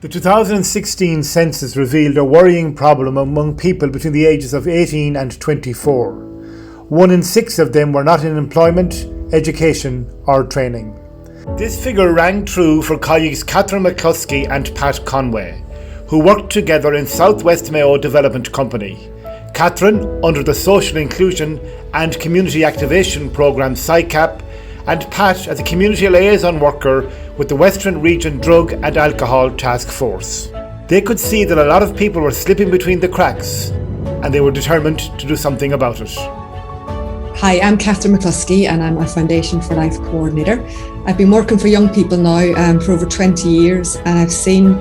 The 2016 census revealed a worrying problem among people between the ages of 18 and 24. 1 in 6 of them were not in employment, education or training. This figure rang true for colleagues Catherine McCloskey and Pat Conway, who worked together in Southwest Mayo Development Company. Catherine under the Social Inclusion and Community Activation Programme SICAP, and Pat as a community liaison worker with the Western Region Drug and Alcohol Task Force. They could see that a lot of people were slipping between the cracks, and they were determined to do something about it. Hi, I'm Catherine McCloskey and I'm a Foundation for Life coordinator. I've been working for young people now for over 20 years, and I've seen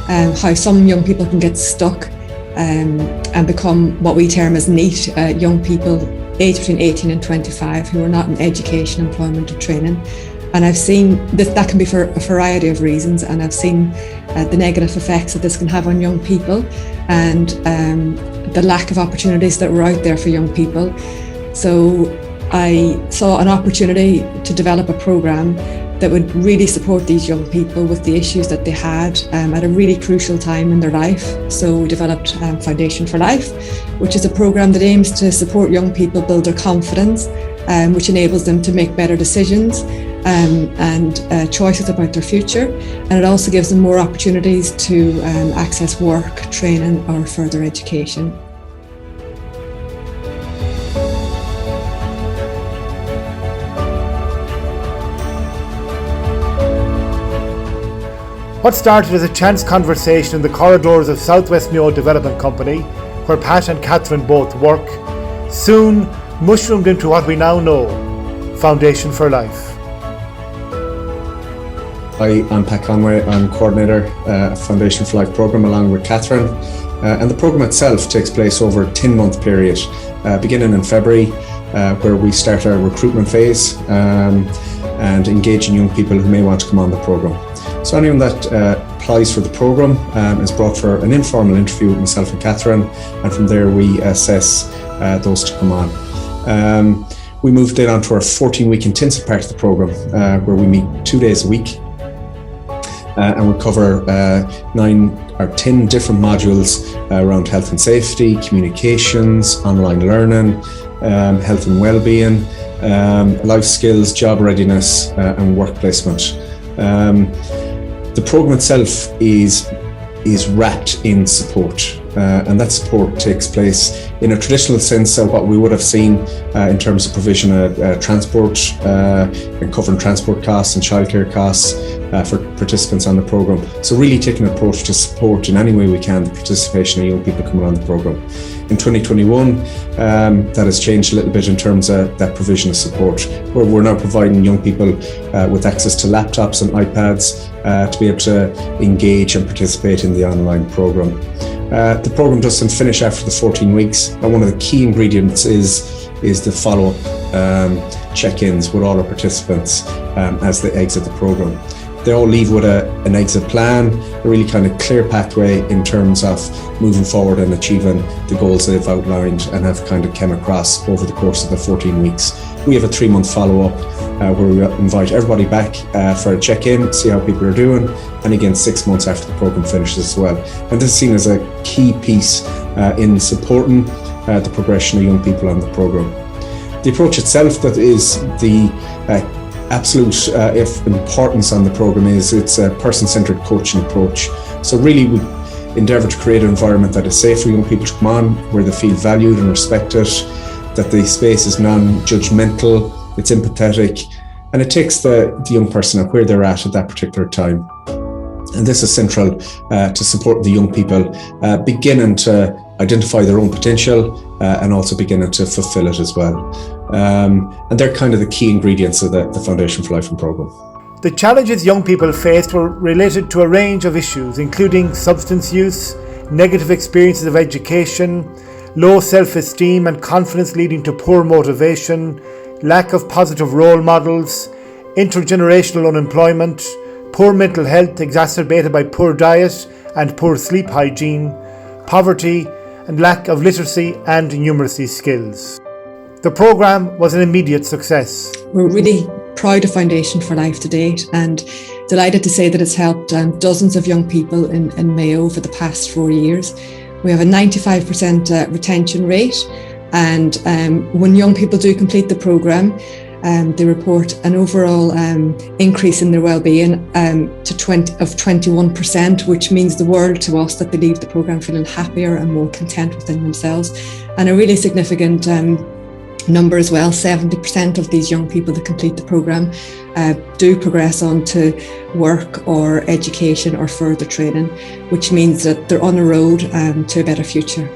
how some young people can get stuck and become what we term as NEET, young people aged between 18 and 25 who are not in education, employment or training. And I've seen that can be for a variety of reasons, and I've seen the negative effects that this can have on young people and the lack of opportunities that were out there for young people. So I saw an opportunity to develop a programme that would really support these young people with the issues that they had at a really crucial time in their life. So we developed Foundation for Life, which is a programme that aims to support young people build their confidence, which enables them to make better decisions and choices about their future. And it also gives them more opportunities to access work, training or further education. What started as a chance conversation in the corridors of Southwest Mayo Development Company, where Pat and Catherine both work, soon mushroomed into what we now know, Foundation for Life. Hi, I'm Pat Conway. I'm coordinator of Foundation for Life programme along with Catherine. And the programme itself takes place over a 10-month period, beginning in February, where we start our recruitment phase and engaging young people who may want to come on the programme. So anyone that applies for the programme is brought for an informal interview with myself and Catherine, and from there we assess those to come on. We moved in onto our 14-week intensive part of the programme, where we meet 2 days a week, and we cover 9 or 10 different modules around health and safety, communications, online learning, health and well-being, life skills, job readiness and work placement. The programme itself is wrapped in support, and that support takes place in a traditional sense of what we would have seen in terms of provision of transport and covering transport costs and childcare costs for participants on the programme. So really taking an approach to support in any way we can the participation of young people coming on the programme. In 2021, that has changed a little bit in terms of that provision of support, where we're now providing young people with access to laptops and iPads to be able to engage and participate in the online programme. The programme doesn't finish after the 14 weeks, and one of the key ingredients is the follow-up check-ins with all our participants as they exit the programme. They all leave with an exit plan, a really kind of clear pathway in terms of moving forward and achieving the goals they've outlined and have kind of come across over the course of the 14 weeks. We have a 3-month follow-up where we invite everybody back for a check-in, see how people are doing, and again 6 months after the programme finishes as well. And this is seen as a key piece in supporting the progression of young people on the programme. The approach itself, that is the absolute importance on the programme, is it's a person-centred coaching approach. So really we endeavour to create an environment that is safe for young people to come on, where they feel valued and respected, that the space is non-judgmental, it's empathetic, and it takes the young person at where they're at that particular time. And this is central to support the young people beginning to identify their own potential and also beginning to fulfill it as well. And they're kind of the key ingredients of the Foundation for Life programme. The challenges young people faced were related to a range of issues, including substance use, negative experiences of education, low self-esteem and confidence leading to poor motivation, lack of positive role models, intergenerational unemployment, poor mental health exacerbated by poor diet and poor sleep hygiene, poverty and lack of literacy and numeracy skills. The programme was an immediate success. We're really proud of Foundation for Life to date, and delighted to say that it's helped dozens of young people in Mayo over the past 4 years. We have a 95% retention rate, and when young people do complete the programme, they report an overall increase in their well-being of 21%, which means the world to us, that they leave the programme feeling happier and more content within themselves. And a really significant number as well, 70% of these young people that complete the programme do progress on to work or education or further training, which means that they're on a road to a better future.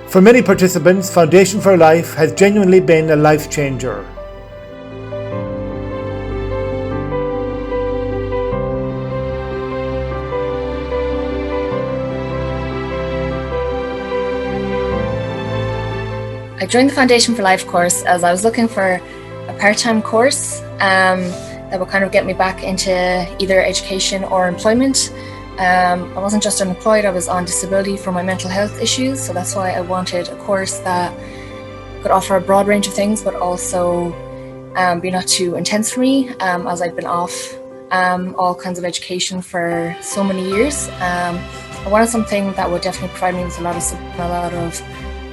For many participants, Foundation for Life has genuinely been a life changer. I joined the Foundation for Life course as I was looking for a part-time course that would kind of get me back into either education or employment. I wasn't just unemployed, I was on disability for my mental health issues, so that's why I wanted a course that could offer a broad range of things but also be not too intense for me, as I'd been off all kinds of education for so many years. I wanted something that would definitely provide me with a lot of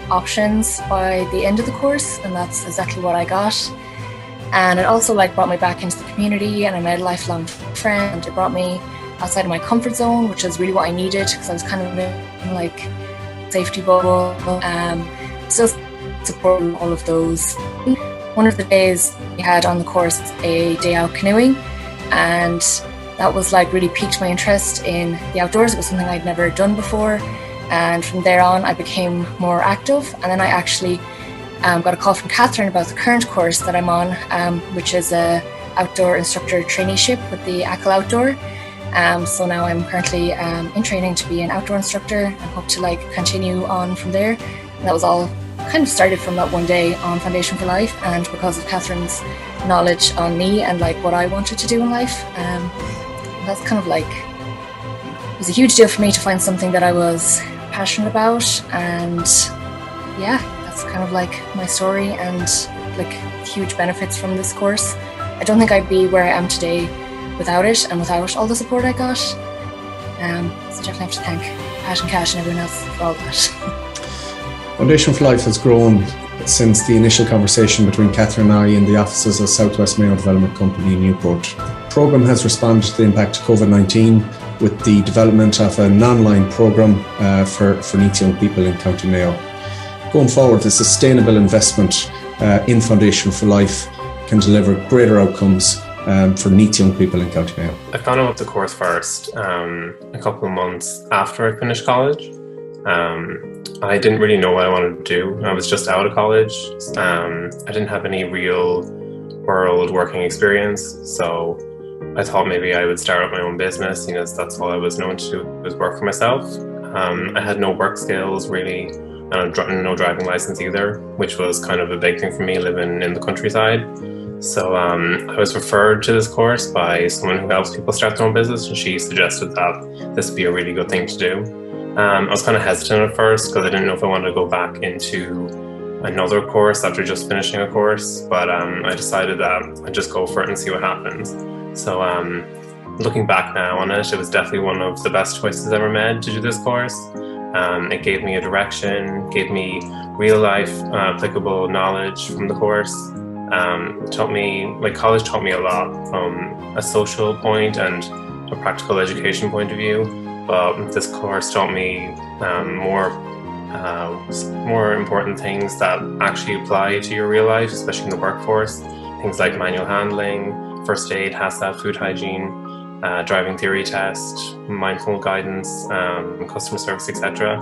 options by the end of the course, and that's exactly what I got. And it also brought me back into the community, and I made a lifelong friend. It brought me outside of my comfort zone, which is really what I needed, because I was kind of in safety bubble. Still supporting all of those. One of the days we had on the course a day out canoeing, and that was really piqued my interest in the outdoors. It was something I'd never done before, and from there on I became more active. And then I actually got a call from Catherine about the current course that I'm on, which is a outdoor instructor traineeship with the ACL Outdoor. So now I'm currently in training to be an outdoor instructor, and hope to continue on from there. And that was all kind of started from that one day on Foundation for Life, and because of Catherine's knowledge on me and what I wanted to do in life. That's kind of it was a huge deal for me to find something that I was passionate about, and yeah, that's kind of my story and huge benefits from this course. I don't think I'd be where I am today without it and without all the support I got. So definitely have to thank Pat and Cash and everyone else for all that. Foundation for Life has grown since the initial conversation between Catherine and I in the offices of Southwest Mayo Development Company in Newport. The programme has responded to the impact of COVID-19 with the development of an online programme for needs young people in County Mayo. Going forward, the sustainable investment in Foundation for Life can deliver greater outcomes for needs young people in County Mayo. I found out about the course first a couple of months after I finished college. I didn't really know what I wanted to do. I was just out of college. I didn't have any real world working experience, so I thought maybe I would start up my own business. That's all I was known to do, was work for myself. I had no work skills really, and no driving license either, which was kind of a big thing for me living in the countryside. So I was referred to this course by someone who helps people start their own business, and she suggested that this would be a really good thing to do. I was kind of hesitant at first because I didn't know if I wanted to go back into another course after just finishing a course, but I decided that I'd just go for it and see what happens. So looking back now on it, it was definitely one of the best choices I ever made to do this course. It gave me a direction, gave me real life applicable knowledge from the course. College taught me a lot from a social point and a practical education point of view, but this course taught me more important things that actually apply to your real life, especially in the workforce. Things like manual handling, first aid, HACCP, food hygiene, driving theory test, mindful guidance, customer service, etc.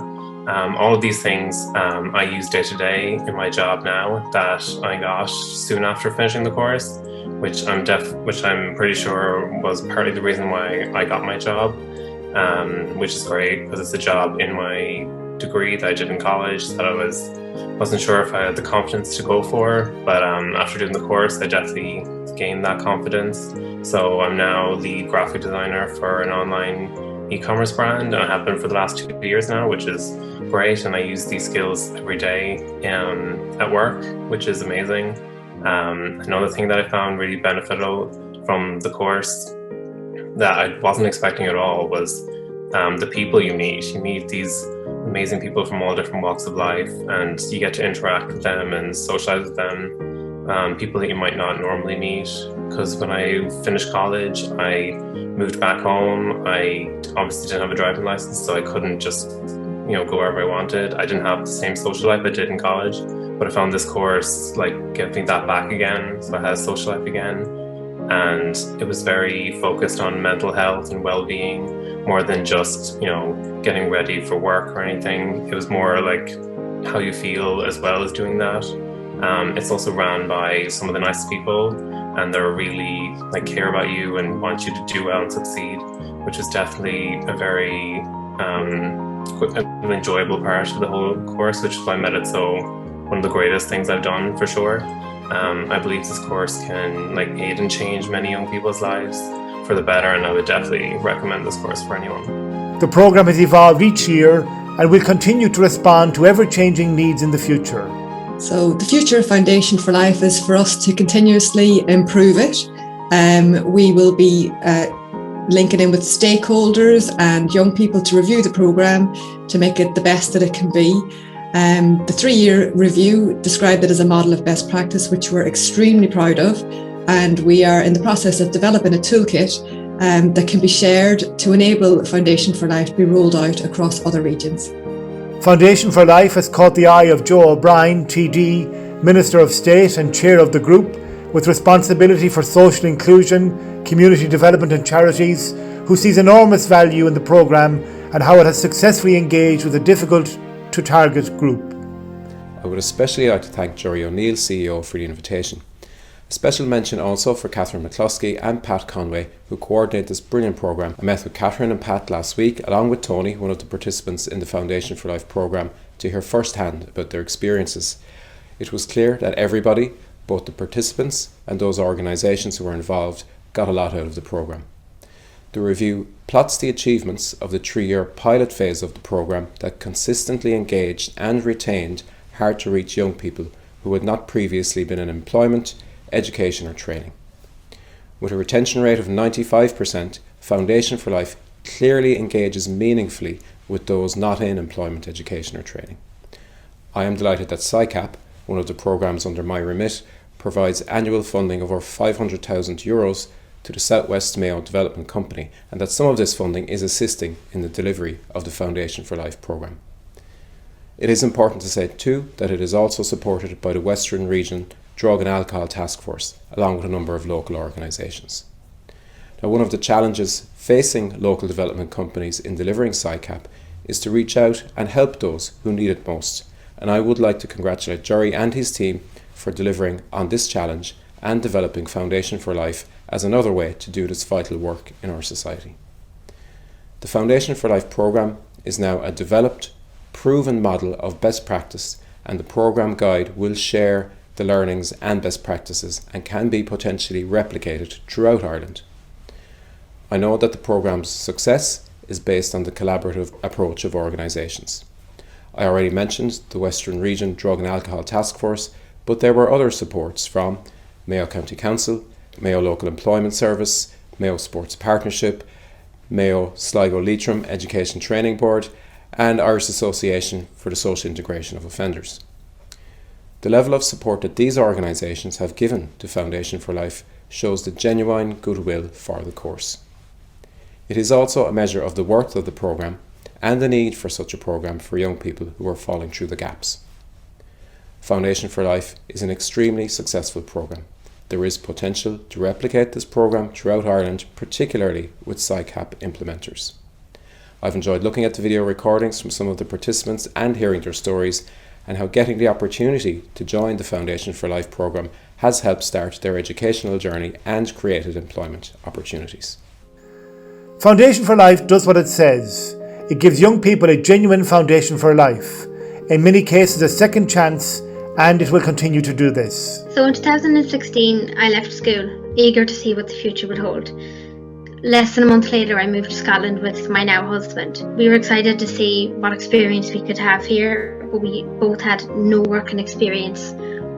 All of these things I use day to day in my job now that I got soon after finishing the course, which I'm pretty sure was partly the reason why I got my job, which is great because it's a job in my degree that I did in college that I wasn't sure if I had the confidence to go for, but after doing the course I definitely gained that confidence. So I'm now lead graphic designer for an online e-commerce brand, and I have been for the last 2 years now, which is great, and I use these skills every day at work, which is amazing. Another thing that I found really beneficial from the course that I wasn't expecting at all was the people you meet. You meet these amazing people from all different walks of life, and you get to interact with them and socialize with them. People that you might not normally meet. Because when I finished college, I moved back home. I obviously didn't have a driving license, so I couldn't just go wherever I wanted. I didn't have the same social life I did in college, but I found this course gave me that back again. So I had a social life again, and it was very focused on mental health and well-being, more than just getting ready for work or anything. It was more like how you feel as well as doing that. It's also run by some of the nicest people, and they're really care about you and want you to do well and succeed, which is definitely a very an enjoyable part of the whole course, which is why I met it so one of the greatest things I've done for sure. I believe this course can aid and change many young people's lives for the better, and I would definitely recommend this course for anyone. The programme has evolved each year and will continue to respond to ever-changing needs in the future. So the future of Foundation for Life is for us to continuously improve it. We will be linking in with stakeholders and young people to review the programme to make it the best that it can be. The 3-year review described it as a model of best practice, which we're extremely proud of. And we are in the process of developing a toolkit that can be shared to enable Foundation for Life to be rolled out across other regions. Foundation for Life has caught the eye of Joe O'Brien, TD, Minister of State and Chair of the group, with responsibility for social inclusion, community development and charities, who sees enormous value in the programme and how it has successfully engaged with a difficult-to-target group. I would especially like to thank Jerry O'Neill, CEO, for the invitation. A special mention also for Catherine McCloskey and Pat Conway, who coordinate this brilliant programme. I met with Catherine and Pat last week, along with Tony, one of the participants in the Foundation for Life programme, to hear firsthand about their experiences. It was clear that everybody, both the participants and those organisations who were involved, got a lot out of the programme. The review plots the achievements of the 3-year pilot phase of the programme that consistently engaged and retained hard-to-reach young people who had not previously been in employment, education or training. With a retention rate of 95%, Foundation for Life clearly engages meaningfully with those not in employment, education or training. I am delighted that SICAP, one of the programmes under my remit, provides annual funding of over €500,000 to the South West Mayo Development Company, and that some of this funding is assisting in the delivery of the Foundation for Life programme. It is important to say too that it is also supported by the Western Region Drug and Alcohol Task Force, along with a number of local organisations. Now, one of the challenges facing local development companies in delivering SICAP is to reach out and help those who need it most, and I would like to congratulate Jerry and his team for delivering on this challenge and developing Foundation for Life as another way to do this vital work in our society. The Foundation for Life programme is now a developed, proven model of best practice, and the programme guide will share the learnings and best practices and can be potentially replicated throughout Ireland. I know that the programme's success is based on the collaborative approach of organisations. I already mentioned the Western Region Drug and Alcohol Task Force, but there were other supports from Mayo County Council, Mayo Local Employment Service, Mayo Sports Partnership, Mayo Sligo Leitrim Education Training Board, and Irish Association for the Social Integration of Offenders. The level of support that these organisations have given to Foundation for Life shows the genuine goodwill for the course. It is also a measure of the worth of the programme and the need for such a programme for young people who are falling through the gaps. Foundation for Life is an extremely successful programme. There is potential to replicate this programme throughout Ireland, particularly with SICAP implementers. I've enjoyed looking at the video recordings from some of the participants and hearing their stories, and how getting the opportunity to join the Foundation for Life programme has helped start their educational journey and created employment opportunities. Foundation for Life does what it says. It gives young people a genuine foundation for life, in many cases a second chance, and it will continue to do this. So in 2016, I left school, eager to see what the future would hold. Less than a month later, I moved to Scotland with my now husband. We were excited to see what experience we could have here, but we both had no working experience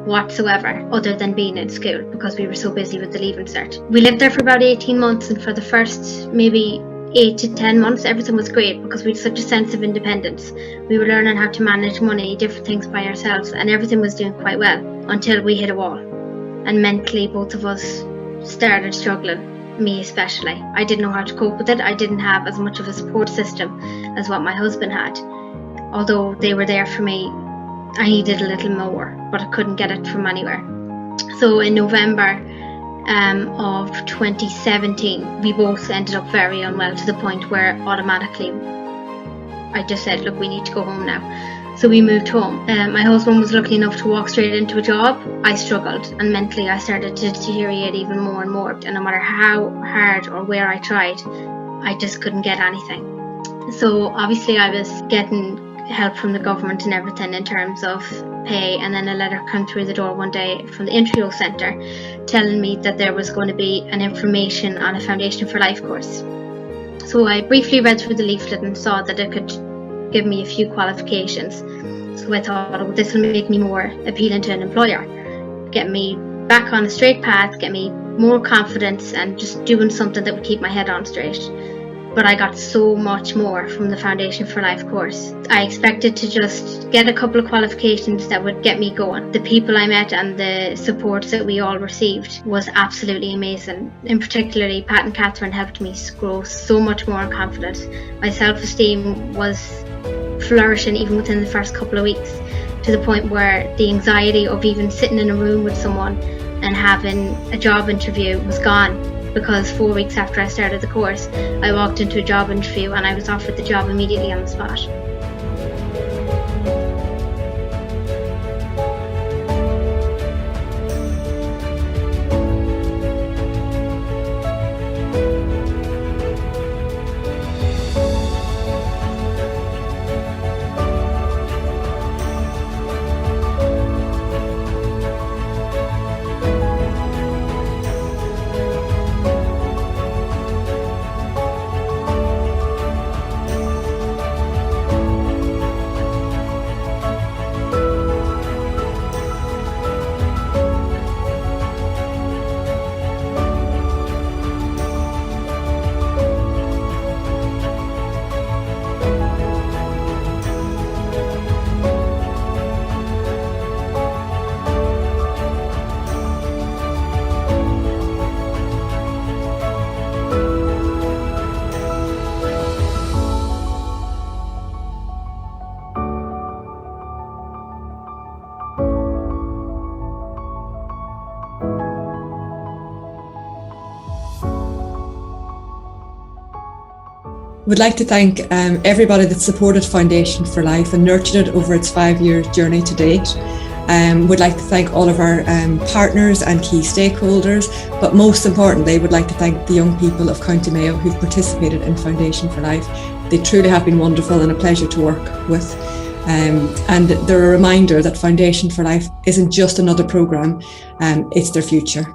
whatsoever other than being in school because we were so busy with the Leaving Cert. We lived there for about 18 months, and for the first maybe 8 to 10 months everything was great because we had such a sense of independence. We were learning how to manage money, different things by ourselves, and everything was doing quite well until we hit a wall. And mentally both of us started struggling, me especially. I didn't know how to cope with it. I didn't have as much of a support system as what my husband had. Although they were there for me, I needed a little more, but I couldn't get it from anywhere. So in November of 2017, we both ended up very unwell to the point where automatically I just said, look, we need to go home now. So we moved home. My husband was lucky enough to walk straight into a job. I struggled, and mentally I started to deteriorate even more and more. And no matter how hard or where I tried, I just couldn't get anything. So obviously I was getting help from the government and everything in terms of pay, and then a letter came through the door one day from the Intrio Centre telling me that there was going to be an information on a Foundation for Life course. So I briefly read through the leaflet and saw that it could give me a few qualifications. So I thought, oh, this will make me more appealing to an employer, get me back on a straight path, get me more confidence, and just doing something that would keep my head on straight. But I got so much more from the Foundation for Life course. I expected to just get a couple of qualifications that would get me going. The people I met and the support that we all received was absolutely amazing. In particularly, Pat and Catherine helped me grow so much more in confidence. My self-esteem was flourishing even within the first couple of weeks, to the point where the anxiety of even sitting in a room with someone and having a job interview was gone. Because 4 weeks after I started the course, I walked into a job interview and I was offered the job immediately on the spot. Would like to thank everybody that supported Foundation for Life and nurtured it over its 5-year journey to date. Would like to thank all of our partners and key stakeholders, but most importantly, would like to thank the young people of County Mayo who've participated in Foundation for Life. They truly have been wonderful and a pleasure to work with. And they're a reminder that Foundation for Life isn't just another programme, it's their future.